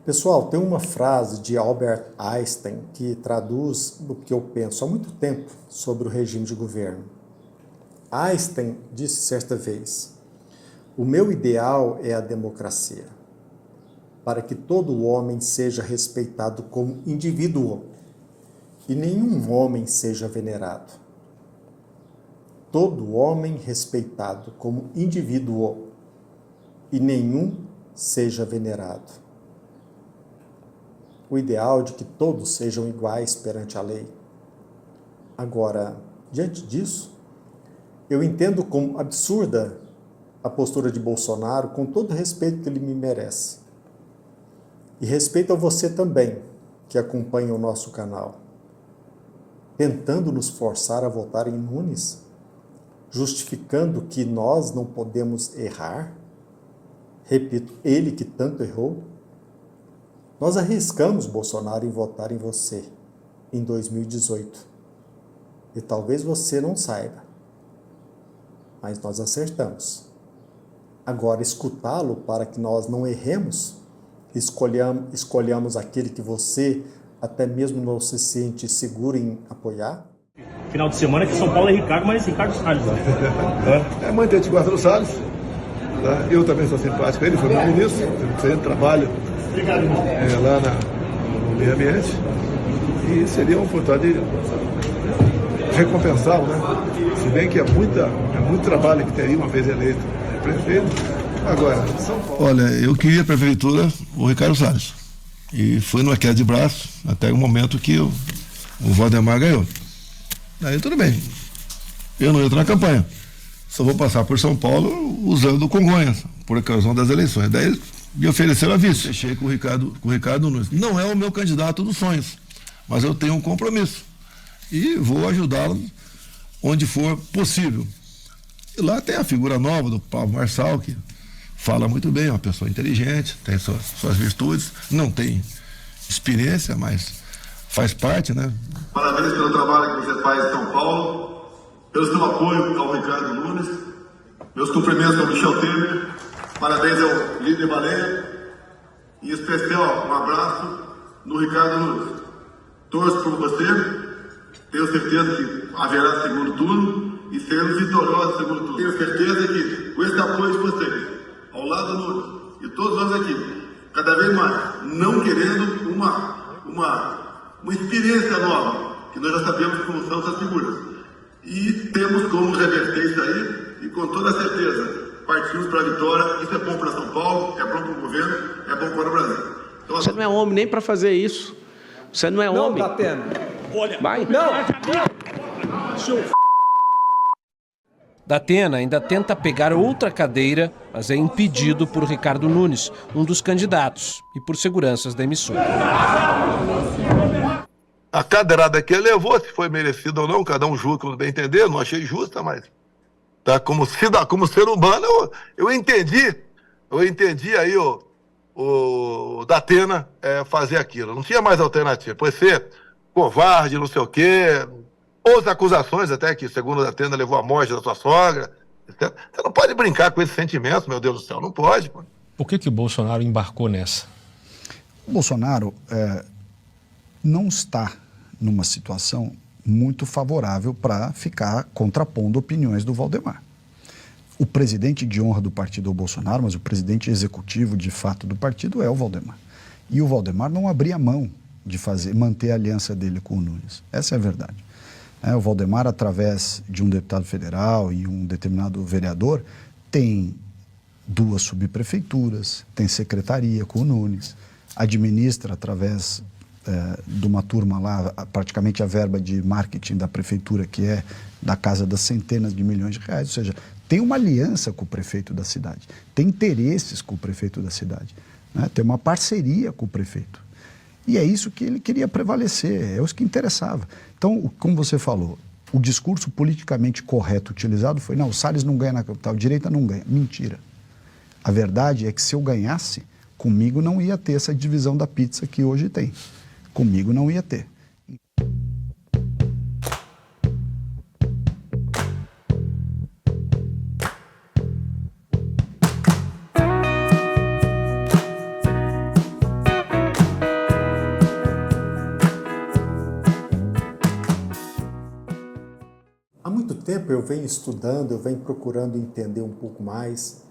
Pessoal, tem uma frase de Albert Einstein que traduz o que eu penso há muito tempo sobre o regime de governo. Einstein disse certa vez: "O meu ideal é a democracia, para que todo homem seja respeitado como indivíduo e nenhum homem seja venerado. Todo homem respeitado como indivíduo e nenhum seja venerado." O ideal de que todos sejam iguais perante a lei. Agora, diante disso, eu entendo como absurda a postura de Bolsonaro, com todo o respeito que ele me merece. E respeito a você também, que acompanha o nosso canal. Tentando nos forçar a votar em Nunes, justificando que nós não podemos errar. Repito, ele que tanto errou. Nós arriscamos, Bolsonaro, em votar em você em 2018. E talvez você não saiba, mas nós acertamos. Agora, escutá-lo para que nós não erremos, escolhamos aquele que você até mesmo não se sente seguro em apoiar? Final de semana que São Paulo é Ricardo, mas Ricardo Salles. É muita gente gosta do Salles. Tá? Eu também sou simpático a ele, foi meu ministro, eu trabalho lá no meio ambiente. E seria uma oportunidade de recompensá-lo, né? Se bem que é muito trabalho que teria uma vez eleito prefeito. Agora, São Paulo... Olha, eu queria a prefeitura o Ricardo Salles. E foi numa queda de braço até o momento que o Valdemar ganhou. Aí tudo bem. Eu não entro na campanha. Só vou passar por São Paulo usando Congonhas, por ocasião das eleições. Daí me ofereceram a vice. Fechei com o Ricardo Nunes. Não é o meu candidato dos sonhos, mas eu tenho um compromisso. E vou ajudá-lo onde for possível. E lá tem a figura nova do Pablo Marçal, que fala muito bem, é uma pessoa inteligente, tem suas virtudes, não tem experiência, mas faz parte, né? Parabéns pelo trabalho que você faz em São Paulo, pelo seu apoio ao Ricardo Nunes, meus cumprimentos ao Michel Temer, parabéns ao líder Baleia, e em especial um abraço no Ricardo Nunes. Torço por você, tenho certeza que haverá segundo turno e seremos vitoriosos no segundo turno. Tenho certeza que com esse apoio de vocês, ao lado do Nunes e todos nós aqui, cada vez mais, não querendo uma experiência nova, que nós já sabemos como são essas figuras. E temos como reverter isso aí, e com toda certeza, partimos para a vitória. Isso é bom para São Paulo, é bom para o governo, é bom para o Brasil. Então, você não é homem nem para fazer isso. Você não é homem. Não, Datena. Olha, vai. Não. Datena ainda tenta pegar outra cadeira, mas é impedido por Ricardo Nunes, um dos candidatos, e por seguranças da emissora. A cadeirada que ele levou, se foi merecida ou não, cada um julga como bem entender, não achei justa, mas tá, como ser humano, eu entendi aí o Datena fazer aquilo. Não tinha mais alternativa. Pode ser covarde, não sei o quê, outras acusações até que, segundo o Datena, levou à morte da sua sogra. Você não pode brincar com esses sentimentos, meu Deus do céu, não pode. Pô. Por que o Bolsonaro embarcou nessa? O Bolsonaro não está numa situação muito favorável para ficar contrapondo opiniões do Valdemar. O presidente de honra do partido é o Bolsonaro, mas o presidente executivo de fato do partido é o Valdemar. E o Valdemar não abria mão de manter a aliança dele com o Nunes. Essa é a verdade. O Valdemar, através de um deputado federal e um determinado vereador, tem 2 subprefeituras, tem secretaria com o Nunes, administra através de uma turma lá, praticamente a verba de marketing da prefeitura, que é da casa das centenas de milhões de reais, ou seja, tem uma aliança com o prefeito da cidade, tem interesses com o prefeito da cidade, né? Tem uma parceria com o prefeito. E é isso que ele queria prevalecer, é isso que interessava. Então, como você falou, o discurso politicamente correto utilizado foi: não, o Salles não ganha na capital, a direita não ganha. Mentira. A verdade é que se eu ganhasse, comigo não ia ter essa divisão da pizza que hoje tem. Comigo não ia ter. tempo eu venho estudando, eu venho procurando entender um pouco mais,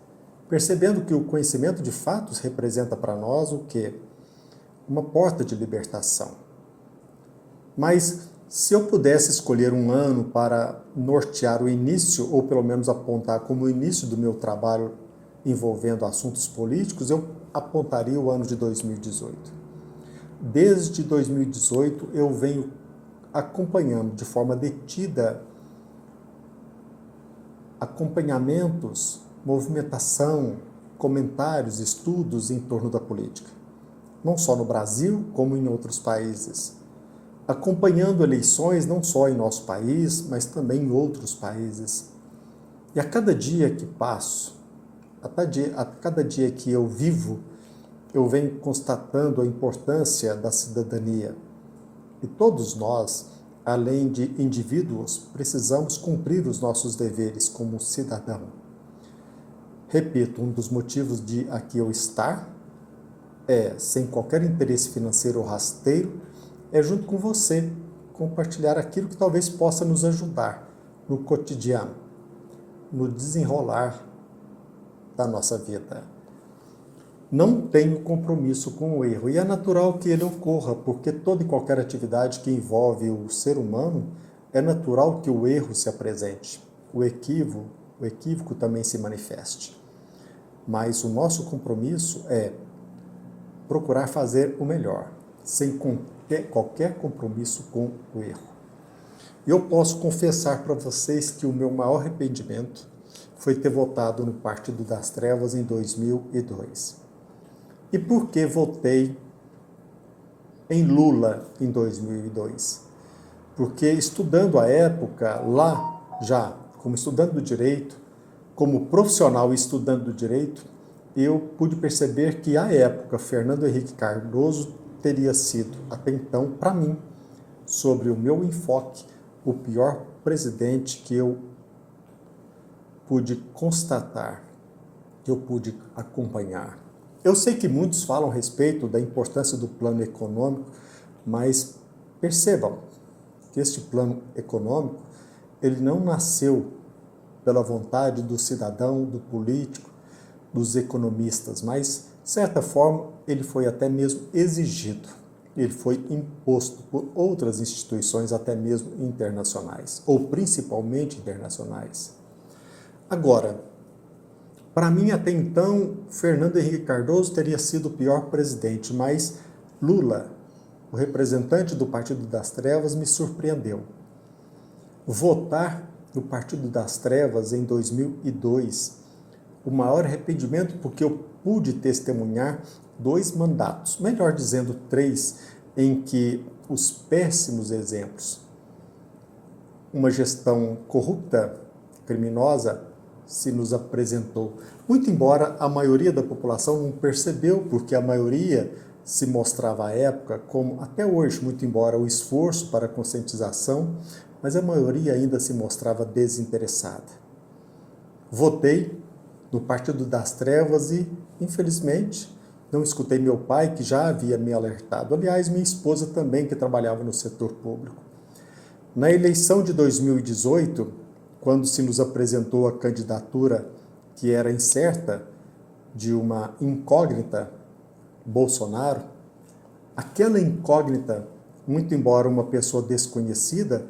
percebendo que o conhecimento de fatos representa para nós o quê? Uma porta de libertação. Mas se eu pudesse escolher um ano para nortear o início, ou pelo menos apontar como o início do meu trabalho envolvendo assuntos políticos, eu apontaria o ano de 2018. Desde 2018 eu venho acompanhando de forma detida acompanhamentos, movimentação, comentários, estudos em torno da política. Não só no Brasil, como em outros países. Acompanhando eleições não só em nosso país, mas também em outros países. E a cada dia que passo, a cada dia que eu vivo, eu venho constatando a importância da cidadania. E todos nós, além de indivíduos, precisamos cumprir os nossos deveres como cidadão. Repito, um dos motivos de aqui eu estar é, sem qualquer interesse financeiro ou rasteiro, é junto com você compartilhar aquilo que talvez possa nos ajudar no cotidiano, no desenrolar da nossa vida. Não tenho compromisso com o erro, e é natural que ele ocorra, porque toda e qualquer atividade que envolve o ser humano, é natural que o erro se apresente, o equívoco também se manifeste. Mas o nosso compromisso é procurar fazer o melhor, sem qualquer compromisso com o erro. Eu posso confessar para vocês que o meu maior arrependimento foi ter votado no Partido das Trevas em 2002. E por que votei em Lula em 2002? Porque estudando à época, lá já, como estudante do direito, como profissional estudante do direito, eu pude perceber que à época Fernando Henrique Cardoso teria sido, até então, para mim, sobre o meu enfoque, o pior presidente que eu pude constatar, que eu pude acompanhar. Eu sei que muitos falam a respeito da importância do plano econômico, mas percebam que este plano econômico, ele não nasceu pela vontade do cidadão, do político, dos economistas, mas, de certa forma, ele foi até mesmo exigido, ele foi imposto por outras instituições, até mesmo internacionais, ou principalmente internacionais. Agora, para mim, até então, Fernando Henrique Cardoso teria sido o pior presidente, mas Lula, o representante do Partido das Trevas, me surpreendeu. Votar no Partido das Trevas em 2002, o maior arrependimento porque eu pude testemunhar 2 mandatos, melhor dizendo 3, em que os péssimos exemplos, uma gestão corrupta, criminosa, se nos apresentou. Muito embora a maioria da população não percebeu, porque a maioria se mostrava à época como, até hoje, muito embora o esforço para a conscientização, mas a maioria ainda se mostrava desinteressada. Votei no Partido das Trevas e, infelizmente, não escutei meu pai, que já havia me alertado. Aliás, minha esposa também, que trabalhava no setor público. Na eleição de 2018, quando se nos apresentou a candidatura que era incerta de uma incógnita Bolsonaro, aquela incógnita, muito embora uma pessoa desconhecida,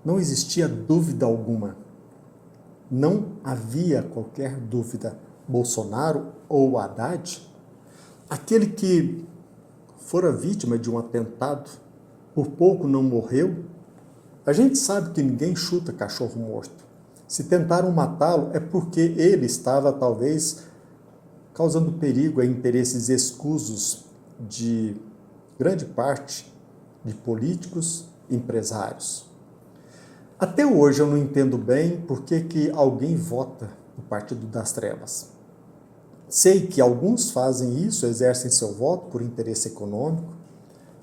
não existia dúvida alguma. Não havia qualquer dúvida. Bolsonaro ou Haddad, aquele que fora vítima de um atentado, por pouco não morreu. A gente sabe que ninguém chuta cachorro morto. Se tentaram matá-lo é porque ele estava, talvez, causando perigo a interesses escusos de grande parte de políticos e empresários. Até hoje eu não entendo bem por que alguém vota no Partido das Trevas. Sei que alguns fazem isso, exercem seu voto por interesse econômico,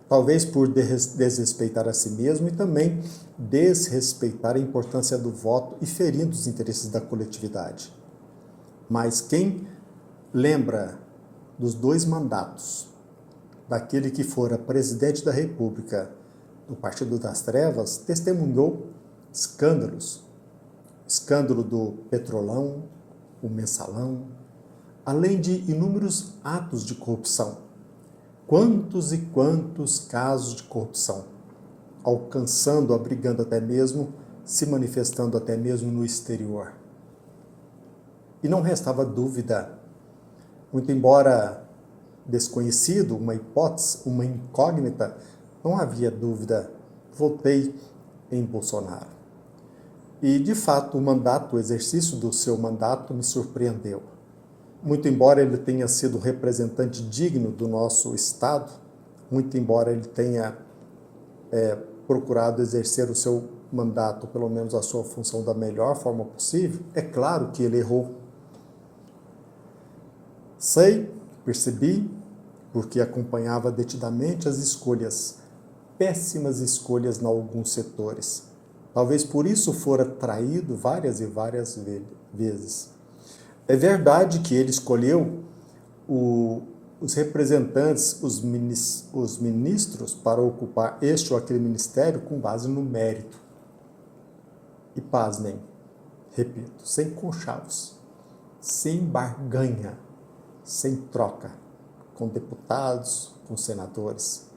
talvez por desrespeitar a si mesmo e também desrespeitar a importância do voto e ferindo os interesses da coletividade. Mas quem lembra dos 2 mandatos daquele que fora presidente da República do Partido das Trevas, testemunhou escândalos, escândalo do Petrolão, o Mensalão, além de inúmeros atos de corrupção. Quantos e quantos casos de corrupção, alcançando, abrigando até mesmo, se manifestando até mesmo no exterior. E não restava dúvida, muito embora desconhecido, uma hipótese, uma incógnita, não havia dúvida, votei em Bolsonaro. E, de fato, o exercício do seu mandato me surpreendeu. Muito embora ele tenha sido representante digno do nosso Estado, muito embora ele tenha procurado exercer o seu mandato, pelo menos a sua função, da melhor forma possível, é claro que ele errou. Sei, percebi, porque acompanhava detidamente as escolhas, péssimas escolhas em alguns setores. Talvez por isso fora traído várias e várias vezes. É verdade que ele escolheu os representantes, os ministros, para ocupar este ou aquele ministério com base no mérito. E pasmem, repito, sem conchavos, sem barganha, sem troca, com deputados, com senadores.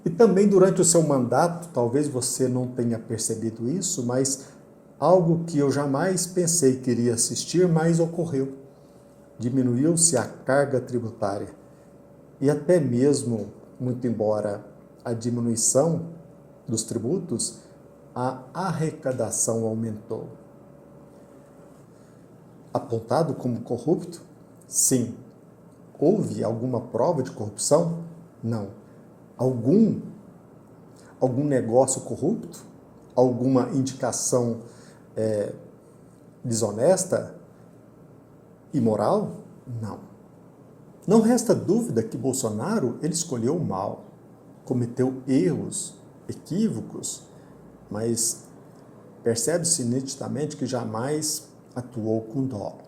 E também durante o seu mandato, talvez você não tenha percebido isso, mas algo que eu jamais pensei que iria assistir, mas ocorreu. Diminuiu-se a carga tributária. E até mesmo, muito embora a diminuição dos tributos, a arrecadação aumentou. Apontado como corrupto? Sim. Houve alguma prova de corrupção? Não. Algum negócio corrupto? Alguma indicação desonesta? Imoral? Não. Não resta dúvida que Bolsonaro ele escolheu o mal, cometeu erros, equívocos, mas percebe-se nitidamente que jamais atuou com dolo.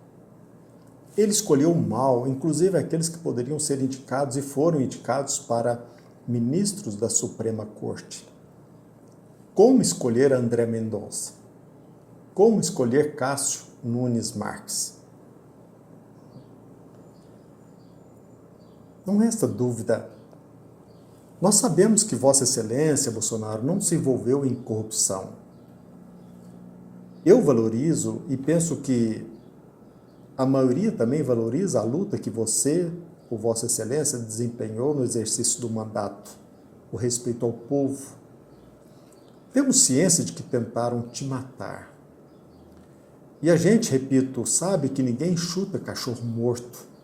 Ele escolheu o mal, inclusive aqueles que poderiam ser indicados e foram indicados para ministros da Suprema Corte. Como escolher André Mendonça? Como escolher Cássio Nunes Marques? Não resta dúvida. Nós sabemos que Vossa Excelência, Bolsonaro, não se envolveu em corrupção. Eu valorizo e penso que a maioria também valoriza a luta que você, ou Vossa Excelência, desempenhou no exercício do mandato, o respeito ao povo. Temos ciência de que tentaram te matar. E a gente, repito, sabe que ninguém chuta cachorro morto.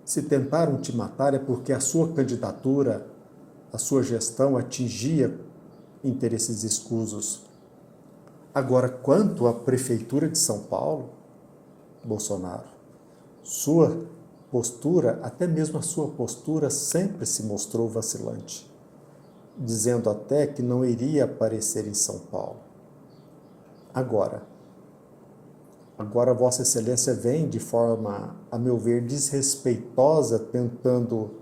Se tentaram te matar é porque a sua candidatura, a sua gestão atingia interesses escusos. Agora, quanto à Prefeitura de São Paulo, Bolsonaro, sua postura, até mesmo a sua postura, sempre se mostrou vacilante, dizendo até que não iria aparecer em São Paulo. Agora Vossa Excelência vem de forma, a meu ver, desrespeitosa, tentando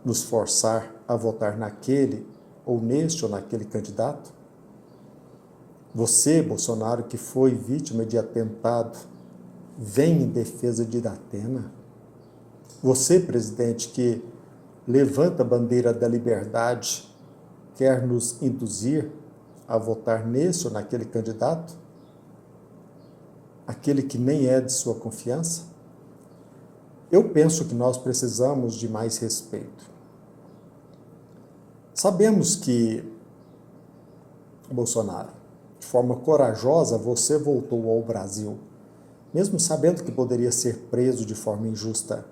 nos forçar a votar naquele, ou neste ou naquele candidato. Você, Bolsonaro, que foi vítima de atentado, vem em defesa de Datena. Você, presidente, que levanta a bandeira da liberdade, quer nos induzir a votar nesse ou naquele candidato? Aquele que nem é de sua confiança? Eu penso que nós precisamos de mais respeito. Sabemos que, Bolsonaro, de forma corajosa, você voltou ao Brasil, mesmo sabendo que poderia ser preso de forma injusta.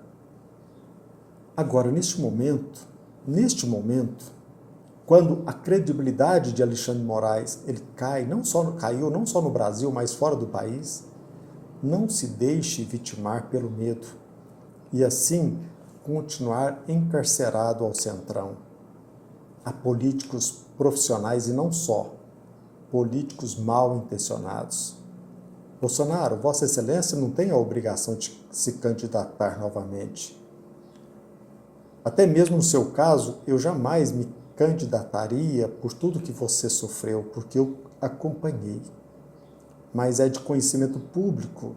Agora, neste momento, quando a credibilidade de Alexandre de Moraes ele caiu não só no Brasil, mas fora do país, não se deixe vitimar pelo medo e assim continuar encarcerado ao Centrão. Há políticos profissionais e não só, políticos mal intencionados. Bolsonaro, Vossa Excelência não tem a obrigação de se candidatar novamente. Até mesmo no seu caso, eu jamais me candidataria por tudo que você sofreu, porque eu acompanhei. mas é de conhecimento público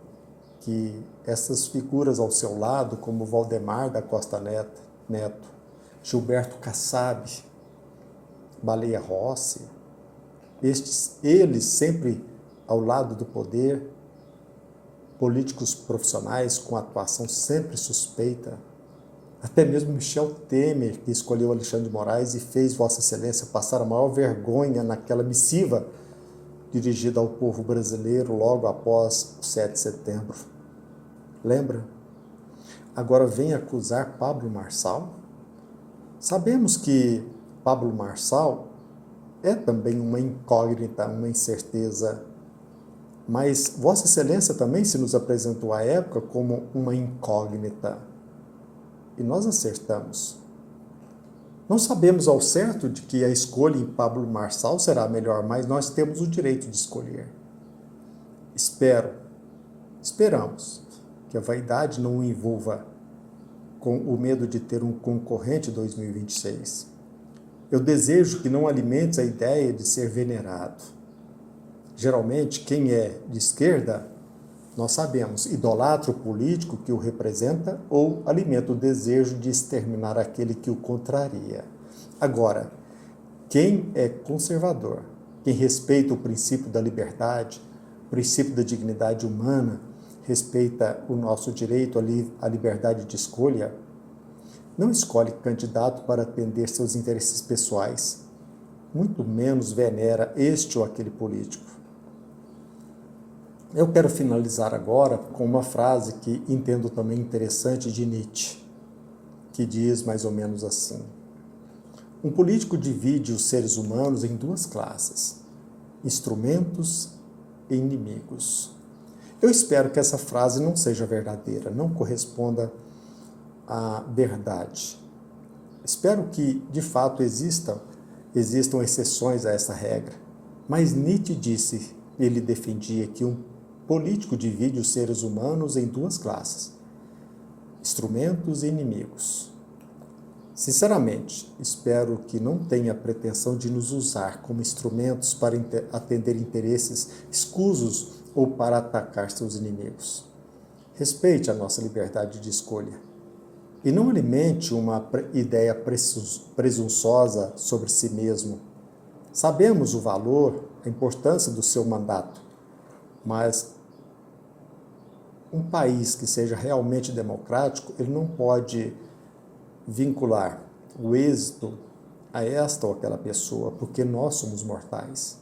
que essas figuras ao seu lado, como Valdemar da Costa Neto, Gilberto Kassab, Baleia Rossi, eles sempre ao lado do poder, políticos profissionais com atuação sempre suspeita, até mesmo Michel Temer, que escolheu Alexandre de Moraes e fez Vossa Excelência passar a maior vergonha naquela missiva dirigida ao povo brasileiro logo após o 7 de setembro. Lembra? Agora vem acusar Pablo Marçal? Sabemos que Pablo Marçal é também uma incógnita, uma incerteza, mas Vossa Excelência também se nos apresentou à época como uma incógnita. E nós acertamos. Não sabemos ao certo de que a escolha em Pablo Marçal será a melhor, mas nós temos o direito de escolher. Esperamos que a vaidade não o envolva com o medo de ter um concorrente em 2026. Eu desejo que não alimentes a ideia de ser venerado. Geralmente, quem é de esquerda, nós sabemos, idolatra o político que o representa ou alimenta o desejo de exterminar aquele que o contraria. Agora, quem é conservador, quem respeita o princípio da liberdade, o princípio da dignidade humana, respeita o nosso direito à liberdade de escolha, não escolhe candidato para atender seus interesses pessoais, muito menos venera este ou aquele político. Eu quero finalizar agora com uma frase que entendo também interessante de Nietzsche, que diz mais ou menos assim: um político divide os seres humanos em duas classes, instrumentos e inimigos. Eu espero que essa frase não seja verdadeira, não corresponda à verdade. Espero que, de fato, existam exceções a essa regra. Mas Nietzsche disse, ele defendia que um político divide os seres humanos em duas classes, instrumentos e inimigos. Sinceramente, espero que não tenha a pretensão de nos usar como instrumentos para atender interesses escusos ou para atacar seus inimigos. Respeite a nossa liberdade de escolha e não alimente uma ideia presunçosa sobre si mesmo. Sabemos o valor, a importância do seu mandato, mas um país que seja realmente democrático, ele não pode vincular o êxito a esta ou aquela pessoa, porque nós somos mortais.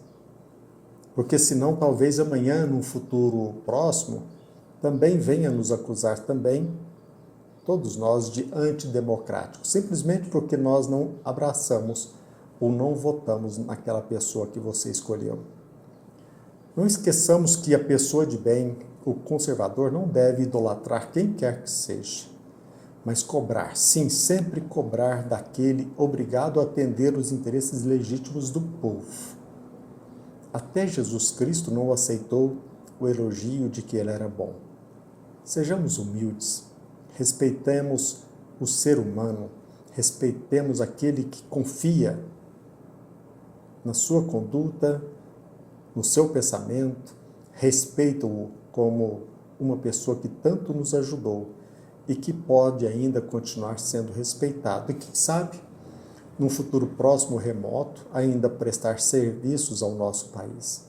Porque senão, talvez amanhã, num futuro próximo, também venha nos acusar também, todos nós, de antidemocráticos, simplesmente porque nós não abraçamos ou não votamos naquela pessoa que você escolheu. Não esqueçamos que a pessoa de bem, o conservador, não deve idolatrar quem quer que seja, mas cobrar, sim, sempre cobrar daquele obrigado a atender os interesses legítimos do povo. Até Jesus Cristo não aceitou o elogio de que ele era bom. Sejamos humildes, respeitemos o ser humano, respeitemos aquele que confia na sua conduta, no seu pensamento, respeito-o como uma pessoa que tanto nos ajudou e que pode ainda continuar sendo respeitado e, quem sabe, num futuro próximo remoto, ainda prestar serviços ao nosso país.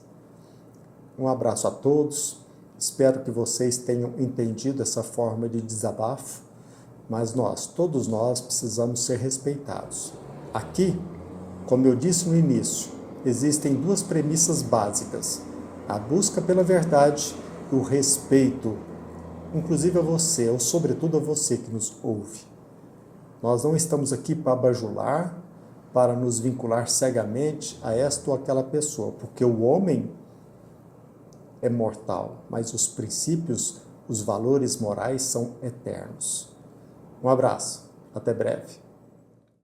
Um abraço a todos, espero que vocês tenham entendido essa forma de desabafo, mas todos nós precisamos ser respeitados. Aqui, como eu disse no início, existem duas premissas básicas: a busca pela verdade e o respeito, inclusive a você, ou sobretudo a você que nos ouve. Nós não estamos aqui para bajular, para nos vincular cegamente a esta ou aquela pessoa, porque o homem é mortal, mas os princípios, os valores morais são eternos. Um abraço, até breve.